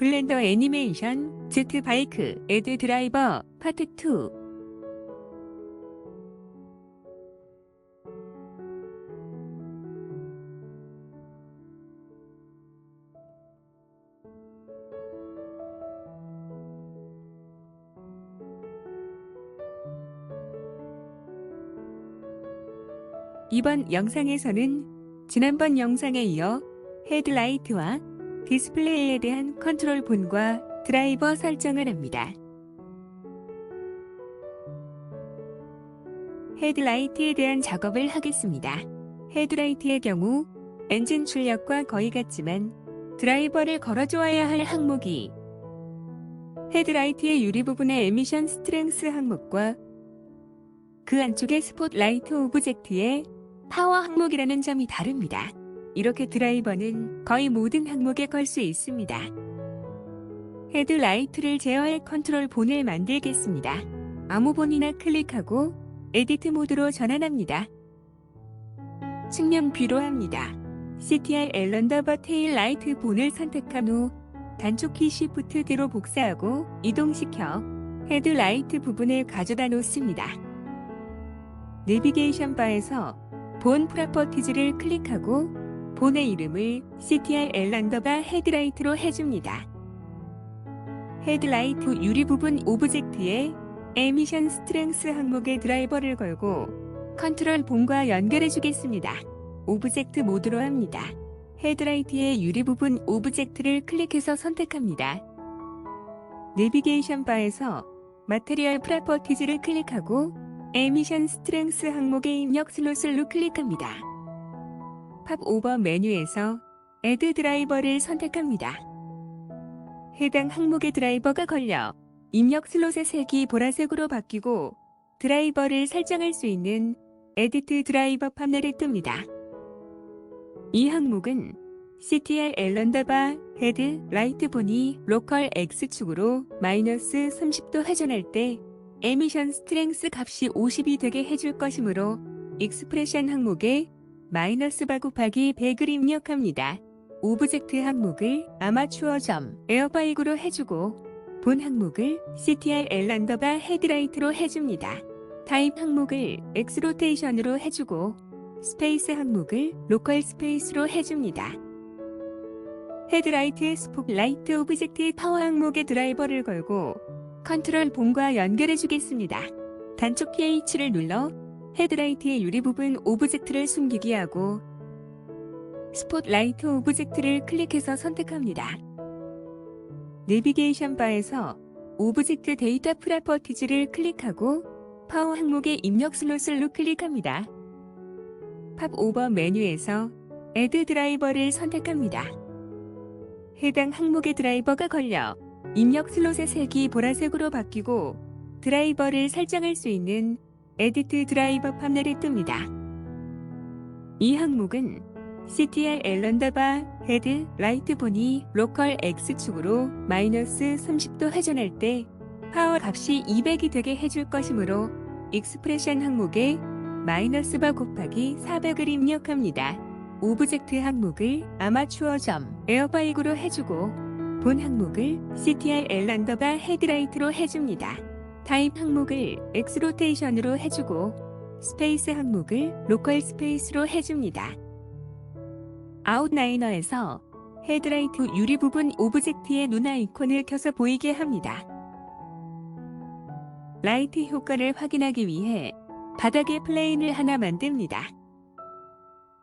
블렌더 애니메이션 Z 바이크 애드 드라이버 파트 2. 이번 영상에서는 지난번 영상에 이어 헤드라이트와 디스플레이에 대한 컨트롤본과 드라이버 설정을 합니다. 헤드라이트에 대한 작업을 하겠습니다. 헤드라이트의 경우 엔진 출력과 거의 같지만 드라이버를 걸어주어야 할 항목이 헤드라이트의 유리 부분의 에미션 스트렝스 항목과 그 안쪽의 스폿라이트 오브젝트의 파워 항목이라는 점이 다릅니다. 이렇게 드라이버는 거의 모든 항목에 걸 수 있습니다. 헤드라이트를 제어할 컨트롤본을 만들겠습니다. 아무 본이나 클릭하고 에디트 모드로 전환합니다. 측면 뷰로 합니다. CTRL 언더바 테일 라이트 본을 선택한 후 단축키 Shift D로 복사하고 이동시켜 헤드라이트 부분을 가져다 놓습니다. 내비게이션 바에서 본 프로퍼티즈를 클릭하고 본의 이름을 CTRL 언더바 헤드라이트로 해줍니다. 헤드라이트 유리 부분 오브젝트에 에미션 스트렝스 항목의 드라이버를 걸고 컨트롤 본과 연결해 주겠습니다. 오브젝트 모드로 합니다. 헤드라이트의 유리 부분 오브젝트를 클릭해서 선택합니다. 내비게이션 바에서 마테리얼 프로퍼티즈를 클릭하고 에미션 스트렝스 항목의 입력 슬롯을 클릭합니다. 팝 오버 메뉴에서 애드 드라이버를 선택합니다. 해당 항목의 드라이버가 걸려 입력 슬롯의 색이 보라색으로 바뀌고 드라이버를 설정할 수 있는 에디트 드라이버 판넬이 뜹니다. 이 항목은 CTRL 언더바 헤드 라이트 본이 로컬 X축으로 마이너스 30도 회전할 때 에미션 스트렝스 값이 50이 되게 해줄 것이므로 익스프레션 항목에 마이너스 바 곱하기 100을 입력합니다. 오브젝트 항목을 아마추어 점 에어바이그로 해주고 본 항목을 CTRL 언더바 헤드라이트로 해줍니다. 타입 항목을 X로테이션으로 해주고 스페이스 항목을 로컬 스페이스로 해줍니다. 헤드라이트의 스폿라이트 오브젝트의 파워 항목의 드라이버를 걸고 컨트롤 본과 연결해 주겠습니다. 단축키 H를 눌러 헤드라이트의 유리 부분 오브젝트를 숨기게 하고 스폿라이트 오브젝트를 클릭해서 선택합니다. 내비게이션 바에서 오브젝트 데이터 프로퍼티즈를 클릭하고 파워 항목의 입력 슬롯을 클릭합니다. 팝 오버 메뉴에서 애드 드라이버를 선택합니다. 해당 항목의 드라이버가 걸려 입력 슬롯의 색이 보라색으로 바뀌고 드라이버를 설정할 수 있는 에디트 드라이버 판넬이 뜹니다. 이 항목은 CTRL 언더바 헤드 라이트 본이 로컬 X축으로 마이너스 30도 회전할 때 파워 값이 200이 되게 해줄 것이므로 익스프레션 항목에 마이너스 바 곱하기 400을 입력합니다. 오브젝트 항목을 아마추어 점 에어바이그로 해주고 본 항목을 CTRL 언더바 헤드라이트로 해줍니다. 타입 항목을 X로테이션으로 해주고 스페이스 항목을 로컬 스페이스로 해줍니다. 아웃라이너에서 헤드라이트 유리 부분 오브젝트의 눈 아이콘을 켜서 보이게 합니다. 라이트 효과를 확인하기 위해 바닥에 플레인을 하나 만듭니다.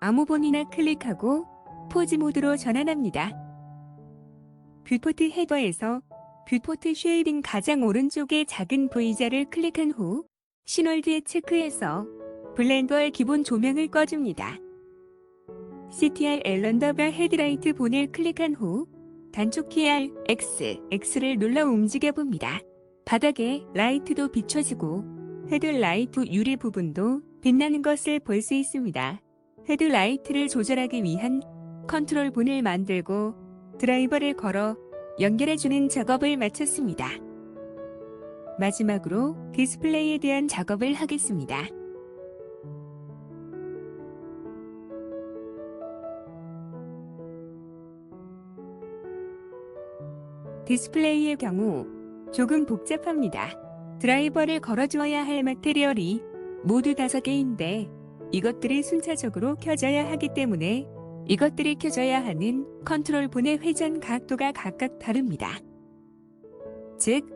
아무 본이나 클릭하고 포즈 모드로 전환합니다. 뷰포트 헤더에서 뷰포트 쉐이딩 가장 오른쪽의 작은 V자를 클릭한 후 시널드에 체크해서 블렌더의 기본 조명을 꺼줍니다. CTRL 언더바 헤드라이트 본을 클릭한 후 단축키 X를 눌러 움직여봅니다. 바닥에 라이트도 비춰지고 헤드라이트 유리 부분도 빛나는 것을 볼 수 있습니다. 헤드라이트를 조절하기 위한 컨트롤본을 만들고 드라이버를 걸어 연결해주는 작업을 마쳤습니다. 마지막으로 디스플레이에 대한 작업을 하겠습니다. 디스플레이의 경우 조금 복잡합니다. 드라이버를 걸어주어야 할 마테리얼이 모두 5개인데 이것들이 순차적으로 켜져야 하기 때문에 이것들이 켜져야 하는 컨트롤본의 회전 각도가 각각 다릅니다. 즉,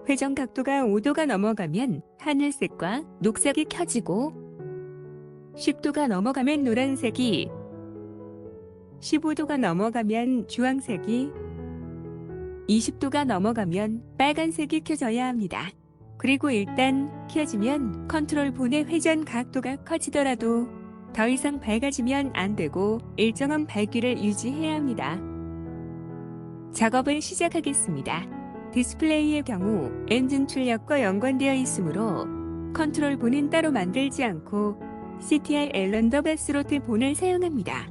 회전 각도가 5도가 넘어가면 하늘색과 녹색이 켜지고 10도가 넘어가면 노란색이, 15도가 넘어가면 주황색이, 20도가 넘어가면 빨간색이 켜져야 합니다. 그리고 일단 켜지면 컨트롤본의 회전 각도가 커지더라도 더 이상 밝아지면 안 되고 일정한 밝기를 유지해야 합니다. 작업을 시작하겠습니다. 디스플레이의 경우 엔진 출력과 연관되어 있으므로 컨트롤본은 따로 만들지 않고 CTR 앨런더바 스로틀 본을 사용합니다.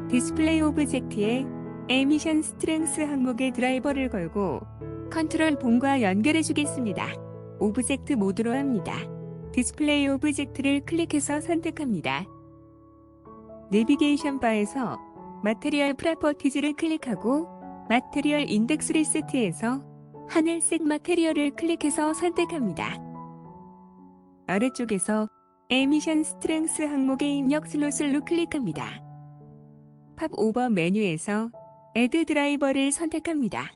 디스플레이 오브젝트에 에미션 스트렝스 항목의 드라이버를 걸고 컨트롤본과 연결해 주겠습니다. 오브젝트 모드로 합니다. 디스플레이 오브젝트를 클릭해서 선택합니다. 내비게이션 바에서 마테리얼 프로퍼티즈를 클릭하고 마테리얼 인덱스 리스트에서 하늘색 마테리얼을 클릭해서 선택합니다. 아래쪽에서 에미션 스트렝스 항목의 입력 슬롯을 클릭합니다. 팝 오버 메뉴에서 Add 드라이버를 선택합니다.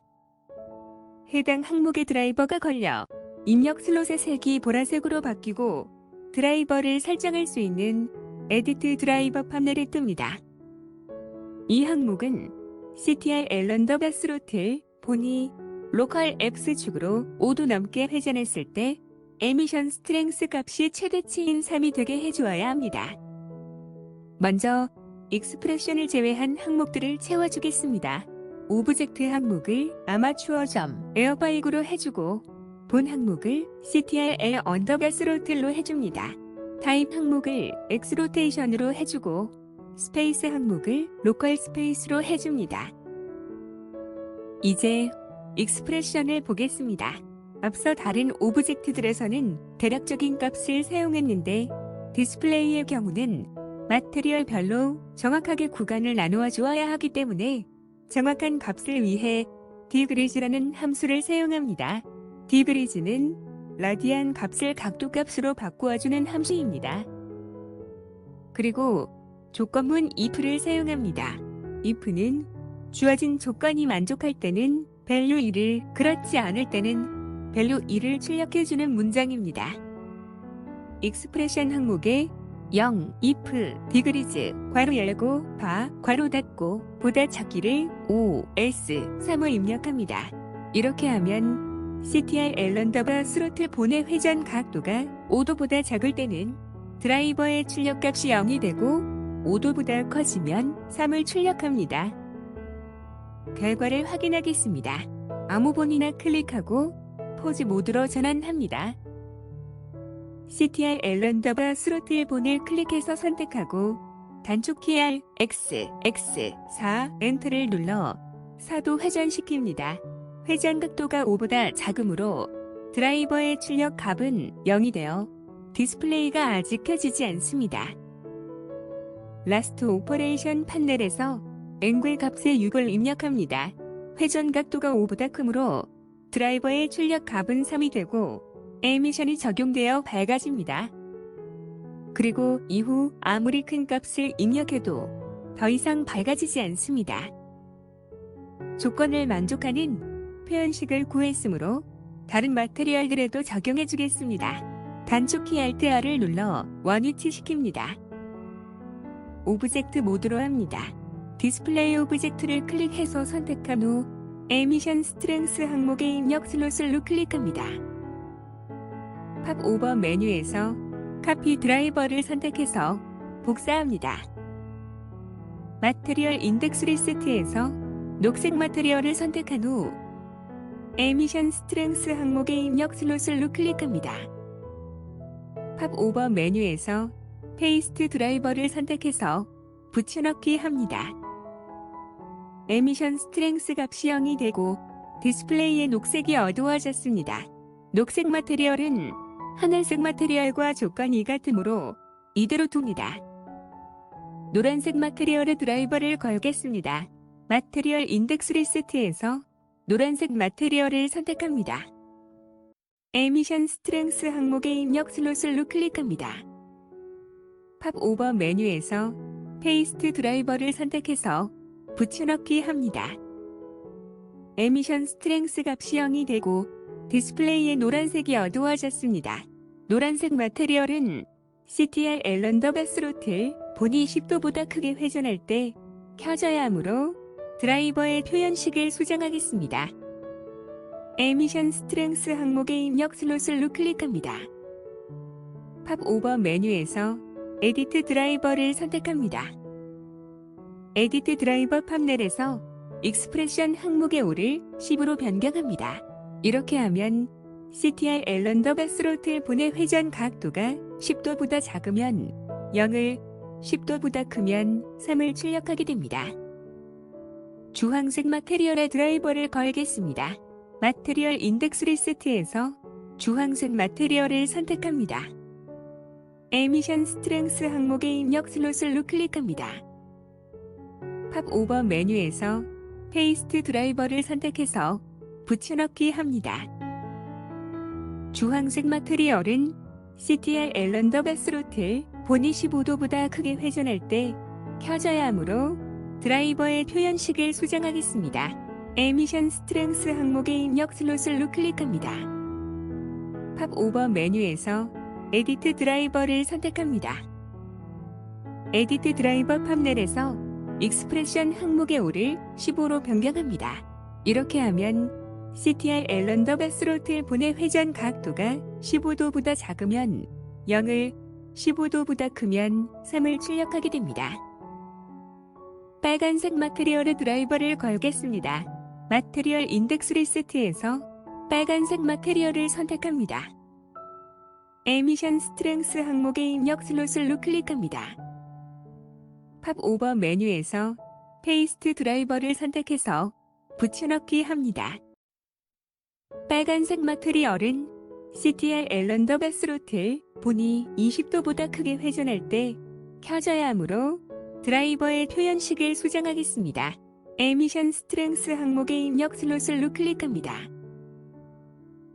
해당 항목의 드라이버가 걸려 입력 슬롯의 색이 보라색으로 바뀌고 드라이버를 설정할 수 있는 에디트 드라이버 판넬이 뜹니다. 이 항목은 CTR 앨런더바 스로틀 본이 로컬 X축으로 5도 넘게 회전했을 때 에미션 스트렝스 값이 최대치인 3이 되게 해주어야 합니다. 먼저 익스프레션을 제외한 항목들을 채워주겠습니다. 오브젝트 항목을 아마추어 점 에어바이그로 해주고 본 항목을 CTR 앨 언더바 스로틀로 해줍니다. 타입 항목을 엑스로테이션으로 해주고 스페이스 항목을 로컬 스페이스로 해줍니다. 이제 익스프레션을 보겠습니다. 앞서 다른 오브젝트들에서는 대략적인 값을 사용했는데 디스플레이의 경우는 마테리얼별로 정확하게 구간을 나누어 주어야 하기 때문에 정확한 값을 위해 디그리즈라는 함수를 사용합니다. 디그리즈는 라디안 값을 각도 값으로 바꾸어주는 함수입니다. 그리고 조건문 if를 사용합니다. if는 주어진 조건이 만족할 때는 value 1을, 그렇지 않을 때는 value 2를 출력해주는 문장입니다. 익스프레션 항목에 0, if, degrees, 괄호 열고, 바, 괄호 닫고, 보다 작기를 5, s, 3을 입력합니다. 이렇게 하면 CTR 앨런더바 스로틀 본의 회전 각도가 5도보다 작을 때는 드라이버의 출력값이 0이 되고 5도보다 커지면 3을 출력합니다. 결과를 확인하겠습니다. 아무 본이나 클릭하고 포즈 모드로 전환합니다. CTR 앨런더바 스로틀 본을 클릭해서 선택하고 단축키 R, X, X, 4, 엔터를 눌러 4도 회전시킵니다. 회전 각도가 5보다 작으므로 드라이버의 출력 값은 0이 되어 디스플레이가 아직 켜지지 않습니다. 라스트 오퍼레이션 판넬에서 앵글 값의 6을 입력합니다. 회전 각도가 5보다 크므로 드라이버의 출력 값은 3이 되고 에미션이 적용되어 밝아집니다. 그리고 이후 아무리 큰 값을 입력해도 더 이상 밝아지지 않습니다. 조건을 만족하는 표현식을 구했으므로 다른 마테리얼들에도 적용해 주겠습니다. 단축키 Alt-R을 눌러 원위치 시킵니다. 오브젝트 모드로 합니다. 디스플레이 오브젝트를 클릭해서 선택한 후 에미션 스트렝스 항목의 입력 슬롯을 클릭합니다. 팝 오버 메뉴에서 카피 드라이버를 선택해서 복사합니다. 마테리얼 인덱스 리스트에서 녹색 마테리얼을 선택한 후 에미션 스트렝스 항목의 입력 슬롯을 클릭합니다. 팝 오버 메뉴에서 페이스트 드라이버를 선택해서 붙여넣기 합니다. 에미션 스트렝스 값이 0이 되고 디스플레이의 녹색이 어두워졌습니다. 녹색 마테리얼은 하늘색 마테리얼과 조건이 같으므로 이대로 둡니다. 노란색 마테리얼의 드라이버를 걸겠습니다. 마테리얼 인덱스 리스트에서 노란색 마테리얼을 선택합니다. 에미션 스트렝스 항목의 입력 슬롯을 클릭합니다. 팝 오버 메뉴에서 페이스트 드라이버를 선택해서 붙여넣기 합니다. 에미션 스트렝스 값이 0이 되고 디스플레이의 노란색이 어두워졌습니다. 노란색 마테리얼은 CTR 앨런더바 스로틀 본이 10도보다 크게 회전할 때 켜져야 하므로 드라이버의 표현식을 수정하겠습니다. 에미션 스트렝스 항목의 입력 슬롯을 클릭합니다. 팝 오버 메뉴에서 에디트 드라이버를 선택합니다. 에디트 드라이버 팝넬에서 익스프레션 항목의 5를 10으로 변경합니다. 이렇게 하면 CTR 앨런더바 스로틀 본의 회전 각도가 10도보다 작으면 0을, 10도보다 크면 3을 출력하게 됩니다. 주황색 마테리얼의 드라이버를 걸겠습니다. 마테리얼 인덱스 리세트에서 주황색 마테리얼을 선택합니다. 에미션 스트렝스 항목의 입력 슬롯을 클릭합니다. 팝 오버 메뉴에서 페이스트 드라이버를 선택해서 붙여넣기 합니다. 주황색 마테리얼은 CTR 앨런더바 스로틀 본이 15도보다 크게 회전할 때 켜져야 하므로 드라이버의 표현식을 수정하겠습니다. 에미션 스트렝스 항목의 입력 슬롯을 클릭합니다. 팝 오버 메뉴에서 에디트 드라이버를 선택합니다. 에디트 드라이버 팝넬에서 익스프레션 항목의 5를 15로 변경합니다. 이렇게 하면 CTR 앨런더바 스로틀 본의 회전 각도가 15도보다 작으면 0을, 15도보다 크면 3을 출력하게 됩니다. 빨간색 마테리얼의 드라이버를 걸겠습니다. 마테리얼 인덱스 리세트에서 빨간색 마테리얼을 선택합니다. 에미션 스트렝스 항목의 입력 슬롯을 클릭합니다. 팝 오버 메뉴에서 페이스트 드라이버를 선택해서 붙여넣기 합니다. 빨간색 마테리얼은 CTR 앨런더바 스로틀 본이 20도보다 크게 회전할 때 켜져야 하므로 드라이버의 표현식을 수정하겠습니다. 에미션 스트렝스 항목의 입력 슬롯을 클릭합니다.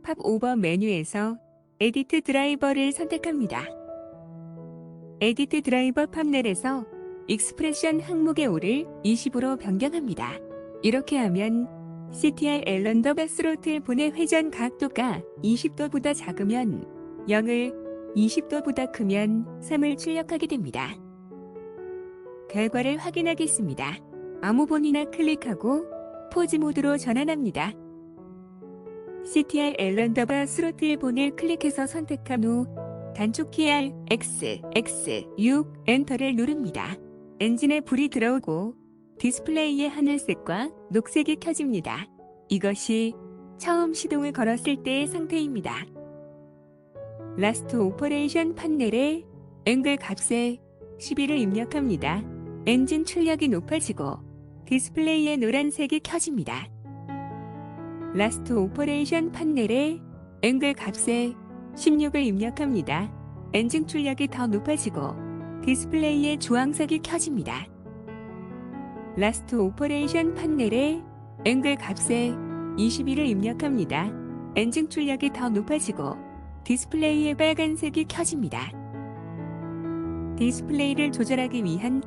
팝 오버 메뉴에서 에디트 드라이버를 선택합니다. 에디트 드라이버 팝넬에서 익스프레션 항목의 5를 20으로 변경합니다. 이렇게 하면 CTR 앨런더바 스로틀 본의 회전 각도가 20도보다 작으면 0을, 20도보다 크면 3을 출력하게 됩니다. 결과를 확인하겠습니다. 아무 본이나 클릭하고 포즈 모드로 전환합니다. CTR 앨런더바 스로틀 본을 클릭해서 선택한 후 단축키 R, X, X, 6, 엔터를 누릅니다. 엔진에 불이 들어오고 디스플레이의 하늘색과 녹색이 켜집니다. 이것이 처음 시동을 걸었을 때의 상태입니다. 라스트 오퍼레이션 판넬에 앵글 값에 11을 입력합니다. 엔진 출력이 높아지고 디스플레이의 노란색이 켜집니다. 라스트 오퍼레이션 판넬에 앵글 값에 16을 입력합니다. 엔진 출력이 더 높아지고 디스플레이의 주황색이 켜집니다. 라스트 오퍼레이션 판넬에 앵글 값에 21을 입력합니다. 엔진 출력이 더 높아지고 디스플레이의 빨간색이 켜집니다. 디스플레이를 조절하기 위한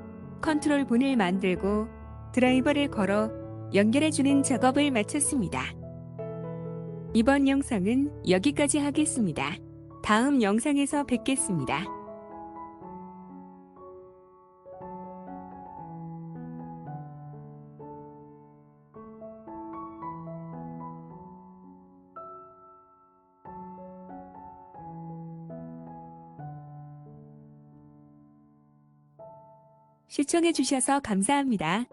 컨트롤 본을 만들고 드라이버를 걸어 연결해주는 작업을 마쳤습니다. 이번 영상은 여기까지 하겠습니다. 다음 영상에서 뵙겠습니다. 시청해주셔서 감사합니다.